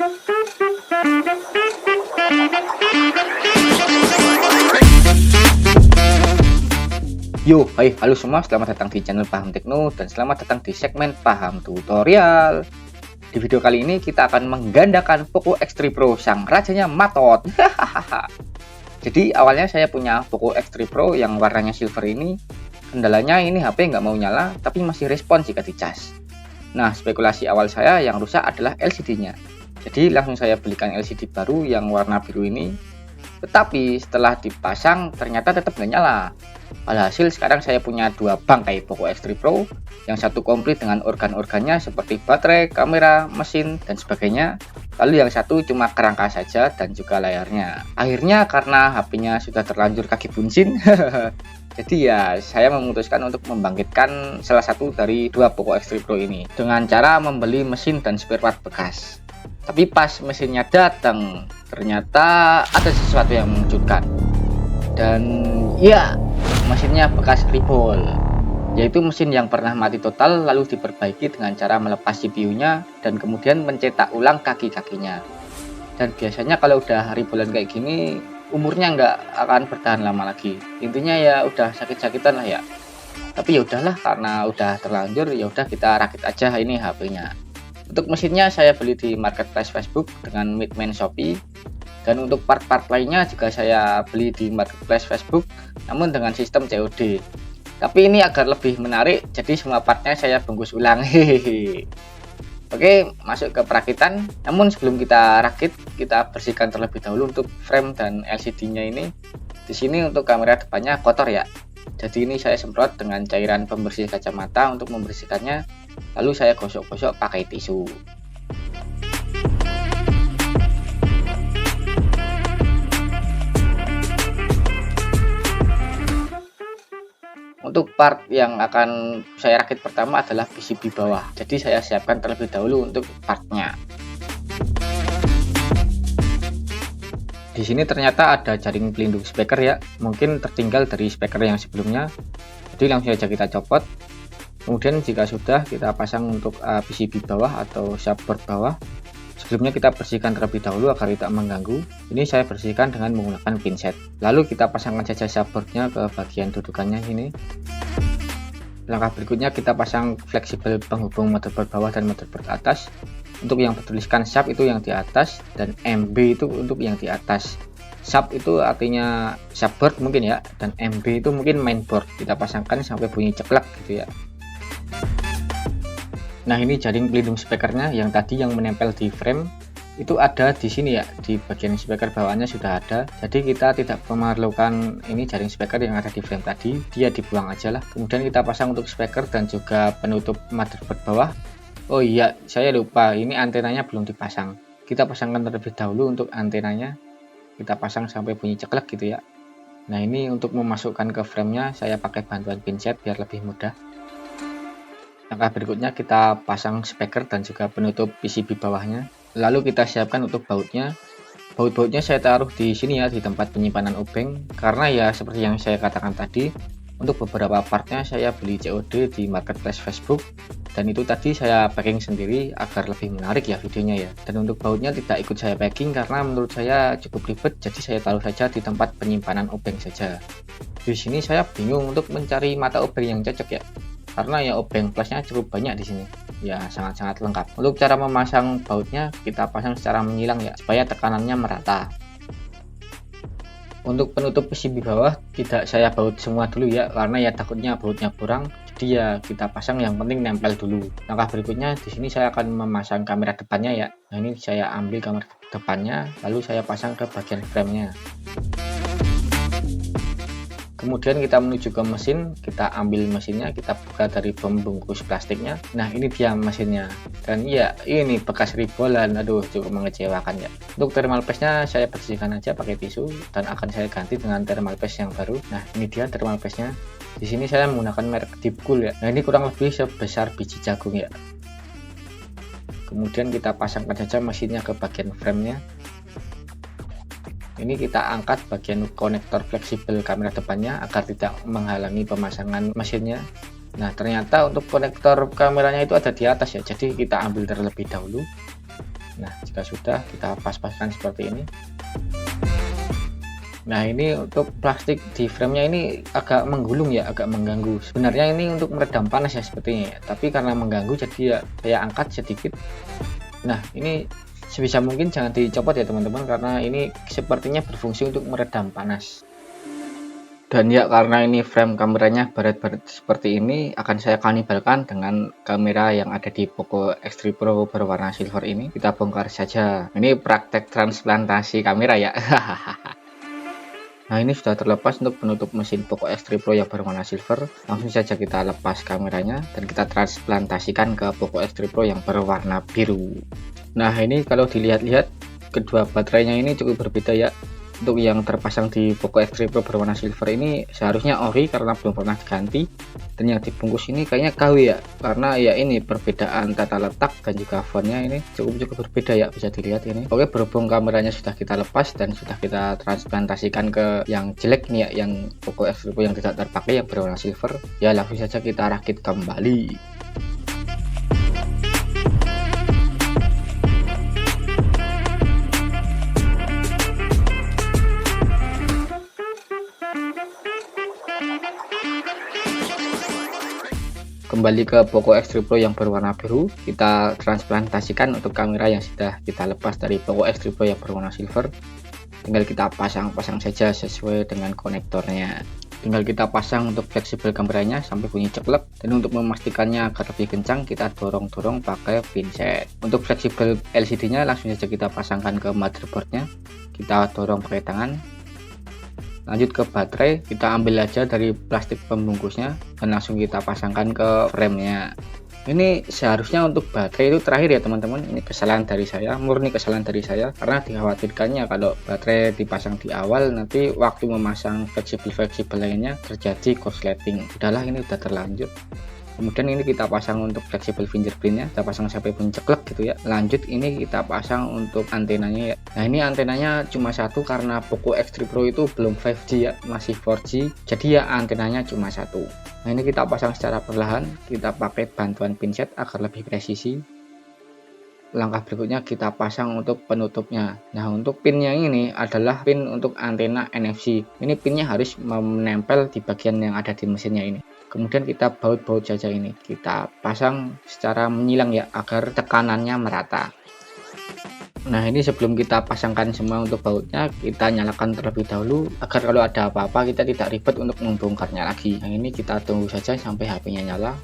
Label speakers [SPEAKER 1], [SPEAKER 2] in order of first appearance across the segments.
[SPEAKER 1] Yo, hai, halo semua, selamat datang di channel Paham Tekno dan selamat datang di segmen Paham Tutorial. Di video kali ini kita akan menggandakan Poco X3 Pro sang rajanya matot. Jadi awalnya saya punya Poco X3 Pro yang warnanya silver ini. Kendalanya ini HP nggak mau nyala tapi masih respon jika dicas. Nah, spekulasi awal saya yang rusak adalah LCD-nya. Jadi langsung saya belikan LCD baru yang warna biru ini. Tetapi setelah dipasang ternyata tetap nggak nyala. Alhasil sekarang saya punya dua bangkai Poco X3 Pro, yang satu komplit dengan organ-organnya seperti baterai, kamera, mesin, dan sebagainya. Lalu yang satu cuma kerangka saja dan juga layarnya. Akhirnya karena HP-nya sudah terlanjur kaki bunsin, jadi ya saya memutuskan untuk membangkitkan salah satu dari dua Poco X3 Pro ini dengan cara membeli mesin dan spare part bekas. Tapi pas mesinnya datang, ternyata ada sesuatu yang mengejutkan. Dan ya, mesinnya bekas recall, yaitu mesin yang pernah mati total lalu diperbaiki dengan cara melepas CPU-nya dan kemudian mencetak ulang kaki-kakinya. Dan biasanya kalau udah recallan kayak gini, umurnya nggak akan bertahan lama lagi. Intinya ya udah sakit-sakitan lah ya. Tapi ya udahlah, karena udah terlanjur ya udah kita rakit aja ini HP-nya. Untuk mesinnya saya beli di marketplace Facebook dengan Midman Shopee. Dan untuk part-part lainnya juga saya beli di marketplace Facebook namun dengan sistem COD. Tapi ini agar lebih menarik, jadi semua partnya saya bungkus ulang. Hehehe. Oke, masuk ke perakitan. Namun sebelum kita rakit, kita bersihkan terlebih dahulu untuk frame dan LCD-nya ini. Di sini untuk kamera depannya kotor ya. Jadi ini saya semprot dengan cairan pembersih kacamata untuk membersihkannya. Lalu saya gosok-gosok pakai tisu. Untuk part yang akan saya rakit pertama adalah PCB bawah. Jadi saya siapkan terlebih dahulu untuk partnya. Di sini ternyata ada jaring pelindung speaker ya. Mungkin tertinggal dari speaker yang sebelumnya. Jadi langsung saja kita copot. Kemudian jika sudah, kita pasang untuk PCB bawah atau subboard bawah. Sebelumnya kita bersihkan terlebih dahulu agar tidak mengganggu. Ini saya bersihkan dengan menggunakan pinset. Lalu kita pasangkan saja subboardnya ke bagian dudukannya ini. Langkah berikutnya kita pasang fleksibel penghubung motherboard bawah dan motherboard atas. Untuk yang bertuliskan sub itu yang di atas dan MB itu untuk yang di atas. Sub itu artinya subboard mungkin ya, dan MB itu mungkin mainboard. Kita pasangkan sampai bunyi ceklek gitu ya. Nah, ini jaring pelindung speakernya yang tadi yang menempel di frame itu ada di sini ya, di bagian speaker bawahnya sudah ada. Jadi kita tidak memerlukan ini jaring speaker yang ada di frame tadi, dia dibuang aja lah. Kemudian kita pasang untuk speaker dan juga penutup motherboard bawah. Oh iya, saya lupa, ini antenanya belum dipasang. Kita pasangkan terlebih dahulu untuk antenanya. Kita pasang sampai bunyi ceklek gitu ya. Nah, ini untuk memasukkan ke framenya saya pakai bantuan pinset biar lebih mudah. Langkah berikutnya kita pasang speaker dan juga penutup PCB bawahnya. Lalu kita siapkan untuk bautnya. Baut-bautnya saya taruh di sini ya, di tempat penyimpanan obeng. Karena ya seperti yang saya katakan tadi, untuk beberapa partnya saya beli COD di marketplace Facebook. Dan itu tadi saya packing sendiri agar lebih menarik ya videonya ya. Dan untuk bautnya tidak ikut saya packing karena menurut saya cukup ribet. Jadi saya taruh saja di tempat penyimpanan obeng saja. Di sini saya bingung untuk mencari mata obeng yang cocok ya. Karena ya obeng plusnya cukup banyak di sini, ya sangat-sangat lengkap. Untuk cara memasang bautnya kita pasang secara menyilang ya, supaya tekanannya merata. Untuk penutup PCB bawah tidak saya baut semua dulu ya, karena ya takutnya bautnya kurang. Jadi ya kita pasang yang penting nempel dulu. Langkah berikutnya di sini saya akan memasang kamera depannya ya. Nah, ini saya ambil kamera depannya, lalu saya pasang ke bagian framenya. Kemudian kita menuju ke mesin, kita ambil mesinnya, kita buka dari pembungkus plastiknya. Nah, ini dia mesinnya. Dan ya, ini bekas ribolan, aduh cukup mengecewakan ya. Untuk thermal paste-nya saya bersihkan aja pakai tisu dan akan saya ganti dengan thermal paste yang baru. Nah, ini dia thermal paste-nya. Di sini saya menggunakan merek Deepcool ya. Nah, ini kurang lebih sebesar biji jagung ya. Kemudian kita pasangkan saja mesinnya ke bagian framenya. Ini kita angkat bagian konektor fleksibel kamera depannya agar tidak menghalangi pemasangan mesinnya. Nah, ternyata untuk konektor kameranya itu ada di atas ya, jadi kita ambil terlebih dahulu. Nah, jika sudah, kita pas-paskan seperti ini. Nah, ini untuk plastik di framenya ini agak menggulung ya, agak mengganggu. Sebenarnya ini untuk meredam panas ya sepertinya ya, tapi karena mengganggu jadi ya saya angkat sedikit. Nah, ini sebisa mungkin jangan dicopot ya teman-teman, karena ini sepertinya berfungsi untuk meredam panas. Dan ya karena ini frame kameranya baret-baret seperti ini, akan saya kanibalkan dengan kamera yang ada di Poco X3 Pro berwarna silver ini. Kita bongkar saja. Ini praktek transplantasi kamera ya. Nah, ini sudah terlepas untuk penutup mesin Poco X3 Pro yang berwarna silver. Langsung saja kita lepas kameranya dan kita transplantasikan ke Poco X3 Pro yang berwarna biru. Nah, ini kalau dilihat-lihat kedua baterainya ini cukup berbeda ya. Untuk yang terpasang di Poco X3 Pro berwarna silver ini seharusnya ori karena belum pernah diganti, dan yang dibungkus ini kayaknya KW ya, karena ya ini perbedaan tata letak dan juga fontnya ini cukup berbeda ya, bisa dilihat ini. Oke, berhubung kameranya sudah kita lepas dan sudah kita transplantasikan ke yang jelek nih ya, yang Poco X3 Pro yang tidak terpakai yang berwarna silver, ya langsung saja kita rakit kembali. Kembali ke Poco X3 Pro yang berwarna biru, kita transplantasikan untuk kamera yang sudah kita lepas dari Poco X3 Pro yang berwarna silver. Tinggal kita pasang saja sesuai dengan konektornya. Tinggal kita pasang untuk fleksibel kameranya sampai bunyi ceklek, dan untuk memastikannya agar lebih kencang kita dorong-dorong pakai pinset. Untuk fleksibel LCD nya langsung saja kita pasangkan ke motherboardnya, kita dorong pakai tangan. Lanjut ke baterai, kita ambil aja dari plastik pembungkusnya dan langsung kita pasangkan ke framenya. Ini seharusnya untuk baterai itu terakhir ya teman-teman. Ini kesalahan dari saya, murni kesalahan dari saya, karena dikhawatirkannya kalau baterai dipasang di awal nanti waktu memasang fleksibel lainnya terjadi korsleting. Udahlah, ini udah terlanjur. Kemudian ini kita pasang untuk fleksibel fingerprintnya, kita pasang sampai bunyi ceklek gitu ya. Lanjut ini kita pasang untuk antenanya ya. Nah, ini antenanya cuma satu karena Poco X3 Pro itu belum 5G ya, masih 4G, jadi ya antenanya cuma satu. Nah, ini kita pasang secara perlahan, kita pakai bantuan pinset agar lebih presisi. Langkah berikutnya kita pasang untuk penutupnya. Nah, untuk pinnya ini adalah pin untuk antena NFC. Ini pinnya harus menempel di bagian yang ada di mesinnya ini. Kemudian kita baut-baut saja ini, kita pasang secara menyilang ya, agar tekanannya merata. Nah, ini sebelum kita pasangkan semua untuk bautnya, kita nyalakan terlebih dahulu agar kalau ada apa-apa kita tidak ribet untuk membongkarnya lagi. Nah, ini kita tunggu saja sampai HP-nya nyala.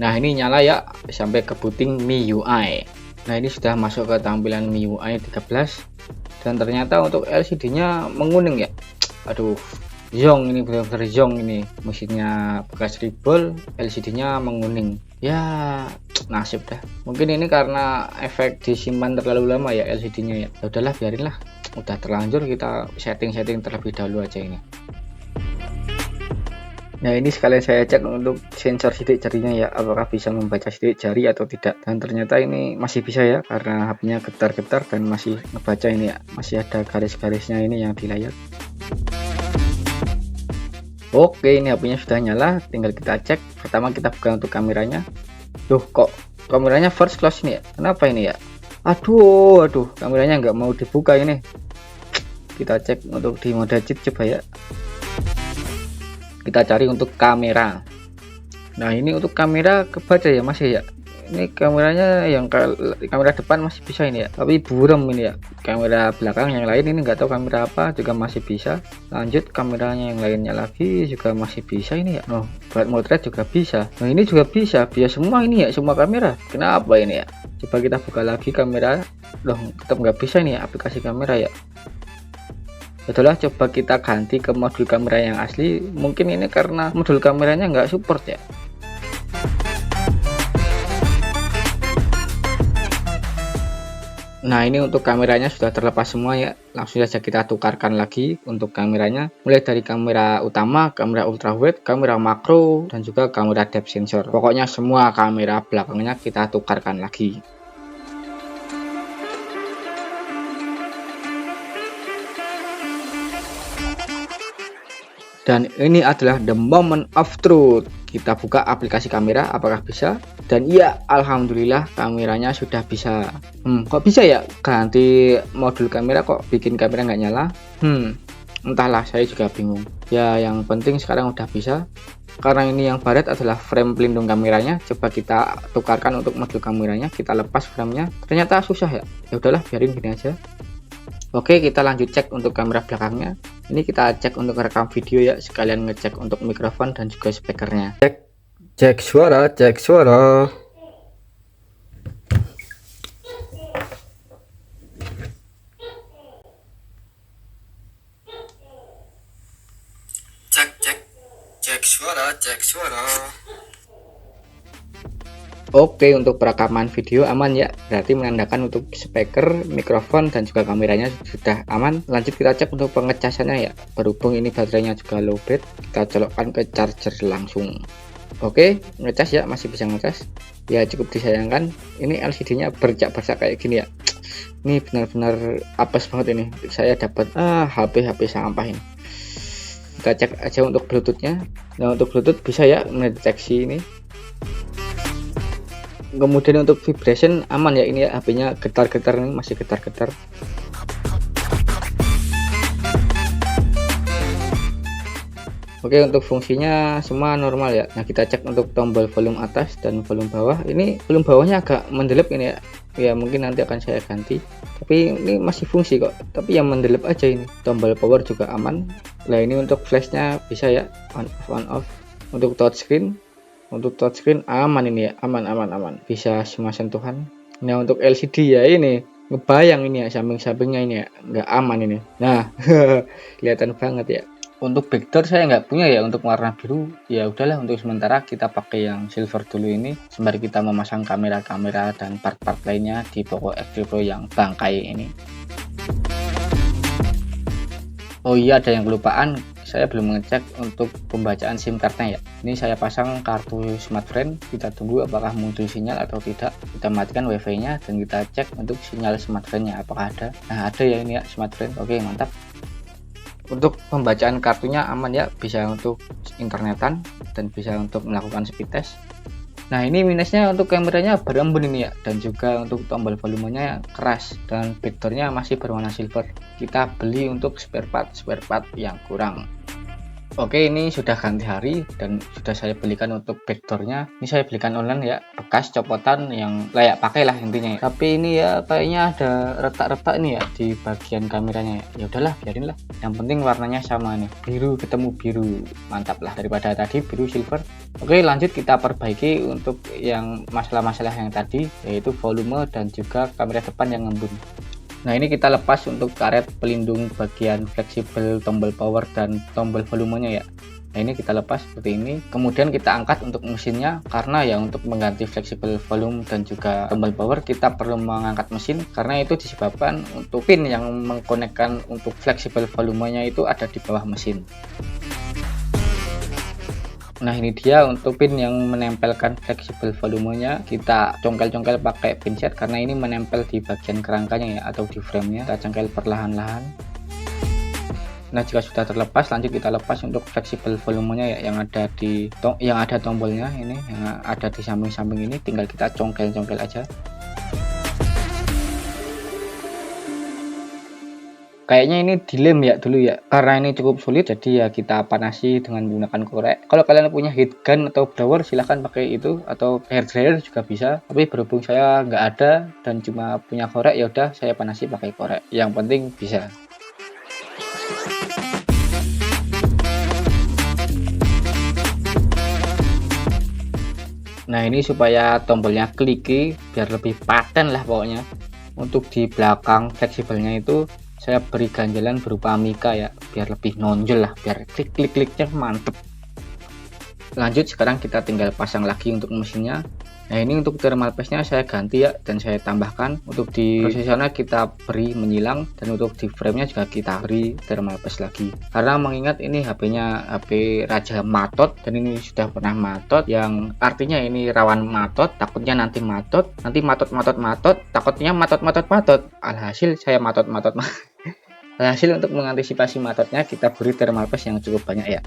[SPEAKER 1] Nah, ini nyala ya sampai ke booting MIUI. Nah, ini sudah masuk ke tampilan MIUI 13 dan ternyata untuk LCD-nya menguning ya. Aduh, zong, ini benar-benar zong, ini mesinnya bekas ribol, LCD-nya menguning. Ya, nasib dah. Mungkin ini karena efek disimpan terlalu lama ya LCD-nya ya. Ya udahlah, biarinlah. Udah terlanjur, kita setting-setting terlebih dahulu aja ini. Nah, ini sekalian saya cek untuk sensor sidik jarinya ya, apakah bisa membaca sidik jari atau tidak. Dan ternyata ini masih bisa ya, karena HP-nya getar-getar dan masih ngebaca ini ya. Masih ada garis-garisnya ini yang di layar. Oke, ini HP-nya sudah nyala, tinggal kita cek. Pertama kita buka untuk kameranya. Loh, kok kameranya first close ini ya? Kenapa ini ya? Aduh, kameranya nggak mau dibuka ini. Kita cek untuk di mode cheat coba ya. Kita cari untuk kamera. Nah, ini untuk kamera kebaca ya masih ya. Ini kameranya yang kamera depan masih bisa ini ya, tapi buram ini ya. Kamera belakang yang lain ini nggak tahu kamera apa juga masih bisa. Lanjut kameranya yang lainnya lagi juga masih bisa ini ya. Oh, buat motret juga bisa. Nah, ini juga bisa semua ini ya, semua kamera. Kenapa ini ya? Coba kita buka lagi kamera. Loh, tetap nggak bisa ini ya aplikasi kamera ya. Itulah, coba kita ganti ke modul kamera yang asli. Mungkin ini karena modul kameranya nggak support ya. Nah, ini untuk kameranya sudah terlepas semua ya. Langsung saja kita tukarkan lagi untuk kameranya. Mulai dari kamera utama, kamera ultrawide, kamera makro, dan juga kamera depth sensor. Pokoknya semua kamera belakangnya kita tukarkan lagi. Dan ini adalah the moment of truth. Kita buka aplikasi kamera, apakah bisa? Dan iya, alhamdulillah kameranya sudah bisa. Kok bisa ya ganti modul kamera, kok bikin kamera nggak nyala? Entahlah, saya juga bingung. Ya, yang penting sekarang udah bisa. Karena ini yang baret adalah frame pelindung kameranya. Coba kita tukarkan untuk modul kameranya, kita lepas framenya. Ternyata susah ya. Ya udahlah, biarin gini aja. Oke, kita lanjut cek untuk kamera belakangnya. Ini kita cek untuk rekam video ya, sekalian ngecek untuk mikrofon dan juga speakernya. Cek suara, cek suara. Cek suara, cek suara. Oke, untuk perekaman video aman ya, berarti menandakan untuk speaker, mikrofon, dan juga kameranya sudah aman. Lanjut kita cek untuk pengecasannya ya. Berhubung ini baterainya juga lowbat, kita colokkan ke charger langsung. Oke, ngecas ya, masih bisa ngecas. Ya cukup disayangkan, ini LCD-nya bercak-bercak kayak gini ya. Ini benar-benar apes banget ini. Saya dapat HP sampah ini. Kita cek aja untuk Bluetooth-nya. Nah, untuk Bluetooth bisa ya mendeteksi ini. Kemudian untuk vibration aman ya, ini ya, HP-nya getar-getar, nih masih getar-getar. Oke, untuk fungsinya semua normal ya. Nah, kita cek untuk tombol volume atas dan volume bawah. Ini volume bawahnya agak mendelep ini ya. Ya mungkin nanti akan saya ganti. Tapi ini masih fungsi kok. Tapi yang mendelep aja ini. Tombol power juga aman. Nah, ini untuk flashnya bisa ya, on off. Untuk touchscreen aman ini ya, aman, bisa semua sentuhan. Nah, untuk LCD ya ini ngebayang ini ya, samping-sampingnya ini ya nggak aman ini. Nah, kelihatan banget ya. Untuk backdoor saya nggak punya ya untuk warna biru. Ya udahlah, untuk sementara kita pakai yang silver dulu ini sembari kita memasang kamera-kamera dan part-part lainnya di Poco X3 Pro yang bangkai ini. Oh iya, ada yang kelupaan, saya belum mengecek untuk pembacaan SIM cardnya ya. Ini saya pasang kartu smartfren, kita tunggu apakah muncul sinyal atau tidak. Kita matikan wifi nya dan kita cek untuk sinyal smartfren-nya apakah ada. Nah, ada ya ini ya smartfren. Oke, mantap. Untuk pembacaan kartunya aman ya, bisa untuk internetan dan bisa untuk melakukan speed test. Nah, ini minusnya untuk kameranya berembun ini ya, dan juga untuk tombol volumenya keras dan backdoornya masih berwarna silver. Kita beli untuk spare part yang kurang. Oke, ini sudah ganti hari dan sudah saya belikan untuk backdoornya. Ini saya belikan online ya, bekas copotan yang layak pakai lah intinya. Tapi ini ya kayaknya ada retak-retak nih ya di bagian kameranya. Ya udahlah, biarin lah. Yang penting warnanya sama nih, biru ketemu biru, mantap lah daripada tadi biru silver. Oke, lanjut kita perbaiki untuk yang masalah-masalah yang tadi, yaitu volume dan juga kamera depan yang ngembun. Nah, ini kita lepas untuk karet pelindung bagian fleksibel tombol power dan tombol volumenya ya. Nah, ini kita lepas seperti ini. Kemudian kita angkat untuk mesinnya, karena ya untuk mengganti fleksibel volume dan juga tombol power kita perlu mengangkat mesin, karena itu disebabkan untuk pin yang mengkonekkan untuk fleksibel volumenya itu ada di bawah mesin. Nah, ini dia untuk pin yang menempelkan fleksibel volumenya. Kita congkel-congkel pakai pinset karena ini menempel di bagian kerangkanya ya, atau di framenya. Kita congkel perlahan-lahan. Nah, jika sudah terlepas, lanjut kita lepas untuk fleksibel volumenya ya, yang ada tombolnya ini, yang ada di samping-samping ini, tinggal kita congkel-congkel aja. Kayaknya ini dilem ya dulu ya, karena ini cukup sulit, jadi ya kita panasi dengan menggunakan korek. Kalau kalian punya heat gun atau blower silahkan pakai itu, atau hair dryer juga bisa. Tapi berhubung saya nggak ada dan cuma punya korek, ya udah saya panasi pakai korek. Yang penting bisa. Nah, ini supaya tombolnya kliki biar lebih paten lah pokoknya. Untuk di belakang fleksibelnya itu saya beri ganjalan berupa mika ya, biar lebih nonjol lah, biar klik-klik-kliknya mantep. Lanjut, sekarang kita tinggal pasang lagi untuk mesinnya. Nah, ini untuk thermal paste-nya saya ganti ya, dan saya tambahkan. Untuk di prosesornya kita beri menyilang, dan untuk di frame-nya juga kita beri thermal paste lagi. Karena mengingat ini HP-nya HP Raja Matot, dan ini sudah pernah matot, yang artinya ini rawan matot, takutnya nanti matot, takutnya matot. Alhasil saya matot. Hasil untuk mengantisipasi matotnya kita beri thermal paste yang cukup banyak ya.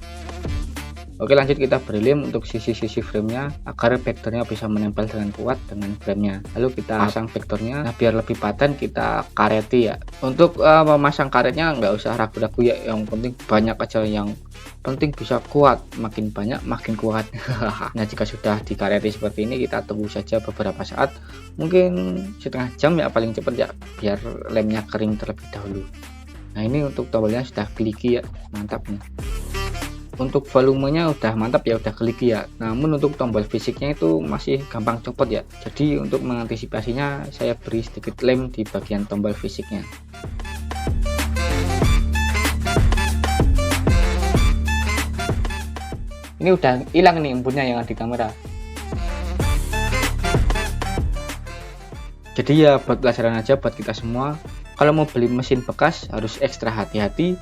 [SPEAKER 1] Oke, lanjut kita beri lem untuk sisi-sisi framenya agar vektornya bisa menempel dengan kuat dengan framenya. Lalu kita pasang vektornya. Nah, biar lebih paten kita kareti ya. Untuk memasang karetnya nggak usah ragu-ragu ya, yang penting banyak aja, yang penting bisa kuat, makin banyak makin kuat. Nah, jika sudah dikareti seperti ini, kita tunggu saja beberapa saat, mungkin setengah jam ya paling cepat ya, biar lemnya kering terlebih dahulu. Nah, ini untuk tombolnya sudah kliki ya, mantap nih. Untuk volumenya udah mantap ya, udah kliki ya. Namun untuk tombol fisiknya itu masih gampang copot ya. Jadi untuk mengantisipasinya saya beri sedikit lem di bagian tombol fisiknya. Ini udah hilang nih embunnya yang ada di kamera. Jadi ya buat pelajaran aja buat kita semua. Kalau mau beli mesin bekas harus ekstra hati-hati.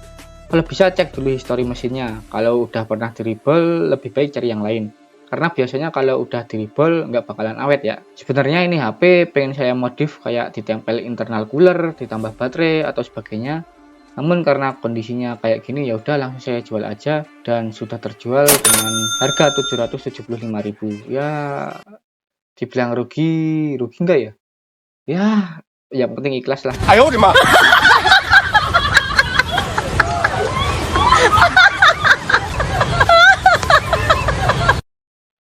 [SPEAKER 1] Kalau bisa cek dulu histori mesinnya. Kalau udah pernah diribol, lebih baik cari yang lain. Karena biasanya kalau udah diribol nggak bakalan awet ya. Sebenarnya ini HP pengen saya modif kayak ditempel internal cooler, ditambah baterai atau sebagainya. Namun karena kondisinya kayak gini ya udah langsung saya jual aja, dan sudah terjual dengan harga 775.000. Ya dibilang rugi, rugi nggak ya? Ya yang penting ikhlas lah.
[SPEAKER 2] Ayo,